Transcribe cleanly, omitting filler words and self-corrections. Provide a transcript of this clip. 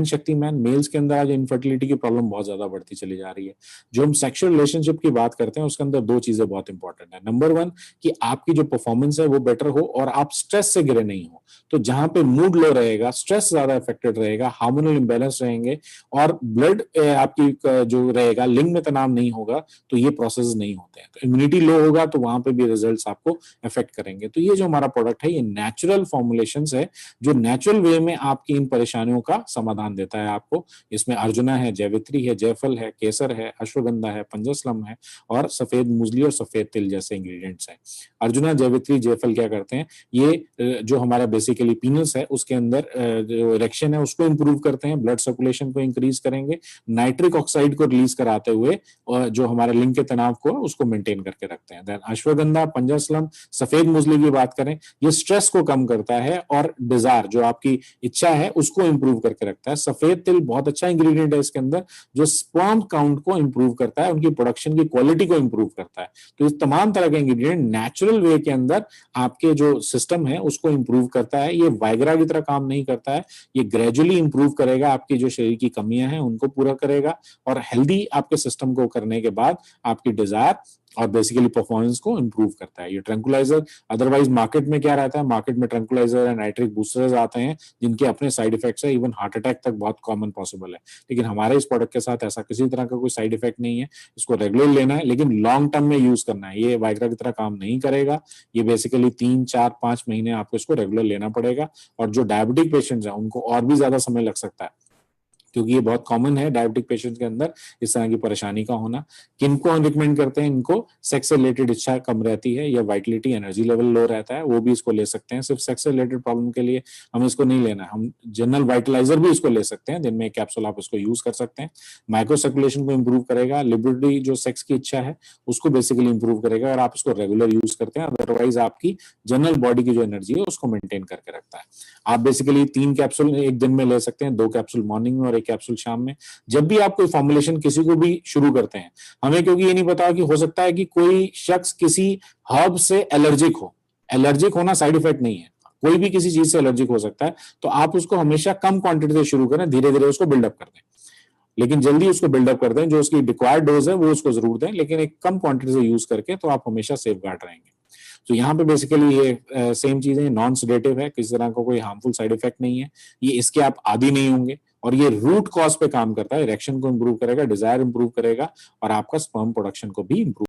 Shaktimaan mails के अंदर आज इनफर्टिलिटी की प्रॉब्लम बहुत ज्यादा बढ़ती चली जा रही है। जो हम सेक्सुअल रिलेशनशिप की बात करते हैं उसके अंदर दो चीजें बहुत इंपॉर्टेंट है। नंबर वन, कि आपकी जो परफॉर्मेंस है वो बेटर हो और आप स्ट्रेस से गिरे नहीं हो। तो जहां पे मूड लो रहेगा, स्ट्रेस ज्यादा इफेक्टेड रहेगा, हार्मोनल इंबैलेंस रहेंगे और ब्लड आपकी जो रहेगा, लिंग में तनाव नहीं होगा, तो ये प्रोसेस नहीं होते हैं। तो इम्यूनिटी लो होगा तो वहां पे भी रिजल्ट्स आपको इफेक्ट करेंगे। तो ये जो हमारा प्रोडक्ट है ये नेचुरल फॉर्मुलेशंस है जो नेचुरल वे में आपकी इन परेशानियों का समाधान देता है आपको। इसमें अर्जुना है, जैवित्री है, जयफल है, केसर है, अश्वगंधा है, पंजस्लम है और सफेद मूसली और सफेद तिल जैसे इंग्रेडिएंट्स हैं। अर्जुना, जैवित्री, जयफल क्या करते हैं, ये जो हमारा बेसिकली पीनस है उसके अंदर जो इरेक्शन है उसको इंप्रूव करते हैं, ब्लड सर्कुलेशन को इंक्रीज करेंगे, नाइट्रिक ऑक्साइड को रिलीज कराते हुए और जो हमारे लिंग के तनाव को उसको मेंटेन करके रखते हैं। देन अश्वगंधा, पंजस्लम, सफेद मूसली की बात करें, ये स्ट्रेस को कम करता है और डिजायर जो आपकी इच्छा है उसको इंप्रूव करके रखता है। सफेद तिल बहुत अच्छा इंग्रेडिएंट है इसके अंदर जो स्पर्म काउंट को इंप्रूव करता है, उनकी प्रोडक्शन की क्वालिटी को इंप्रूव करता है। तो इस तमाम तरह के इंग्रेडिएंट नेचुरल वे के अंदर आपके जो सिस्टम है उसको इंप्रूव करता है। ये वाइग्रा की तरह काम नहीं करता है, ये ग्रेजुअली इंप्रूव करेगा, आपकी जो शरीर की कमियां हैं उनको पूरा करेगा और हेल्दी आपके सिस्टम को करने के बाद आपकी डिजायर और बेसिकली परफॉर्मेंस को इंप्रूव करता है। ये ट्रैंकुलाइजर, अदरवाइज मार्केट में क्या रहता है, मार्केट में ट्रैंकुलाइजर एंड नाइट्रिक बूस्टर्स आते हैं जिनके अपने साइड इफेक्ट्स है, इवन हार्ट अटैक तक बहुत कॉमन पॉसिबल है। लेकिन हमारे इस प्रोडक्ट के साथ ऐसा किसी तरह का कोई साइड इफेक्ट नहीं है। इसको रेगुलर लेना है लेकिन लॉन्ग टर्म में यूज करना है। ये वाइग्रा की तरह काम नहीं करेगा, ये बेसिकली 3 4 5 महीने आपको इसको रेगुलर लेना पड़ेगा। और जो डायबिटिक पेशेंट्स हैं उनको और भी ज्यादा समय लग सकता है क्योंकि ये बहुत कॉमन है डायबिटिक पेशेंट्स के अंदर इस तरह की परेशानी का होना। किनको हम रिकमेंड करते हैं, इनको सेक्स से रिलेटेड इच्छा कम रहती है या वाइटलिटी एनर्जी लेवल लो रहता है, वो भी इसको ले सकते हैं। सिर्फ सेक्स से रिलेटेड प्रॉब्लम के लिए हम इसको नहीं लेना, हम जनरल वाइटलाइजर भी इसको ले सकते हैं, दिन में एक कैप्सूल आप इसको यूज कर सकते हैं। माइक्रो सर्कुलेशन को इंप्रूव करेगा, लिबिडिटी जो सेक्स की इच्छा है उसको बेसिकली इंप्रूव करेगा और आप इसको रेगुलर यूज करते हैं। अदरवाइज आपकी जनरल बॉडी की जो एनर्जी है उसको मेंटेन करके रखता है। आप बेसिकली 3 कैप्सूल एक दिन में ले सकते हैं, 2 कैप्सूल मॉर्निंग में और 1 कैप्सूल शाम में। जब भी आप कोई फॉर्मुलेशन किसी को भी शुरू करते हैं, हमें क्योंकि ये नहीं पता कि हो सकता है कि कोई शख्स किसी हर्ब से एलर्जिक हो। एलर्जिक होना साइड इफेक्ट नहीं है, कोई भी किसी चीज से एलर्जिक हो सकता है, तो आप उसको हमेशा कम क्वांटिटी से शुरू करें, धीरे धीरे उसको बिल्डअप कर दें, लेकिन जल्दी उसको बिल्डअप कर दें। जो उसकी रिक्वायर्ड डोज है वो उसको जरूर दें, लेकिन एक कम क्वांटिटी से यूज करके तो आप हमेशा सेफ गार्ड रहेंगे। तो यहाँ पे बेसिकली ये सेम चीजें, नॉन सेडेटिव है, किसी तरह का कोई हार्मफुल साइड इफेक्ट नहीं है, ये इसके आप आदी नहीं होंगे और ये रूट कॉज पे काम करता है, इरेक्शन को इंप्रूव करेगा, डिजायर इंप्रूव करेगा और आपका स्पर्म प्रोडक्शन को भी इंप्रूव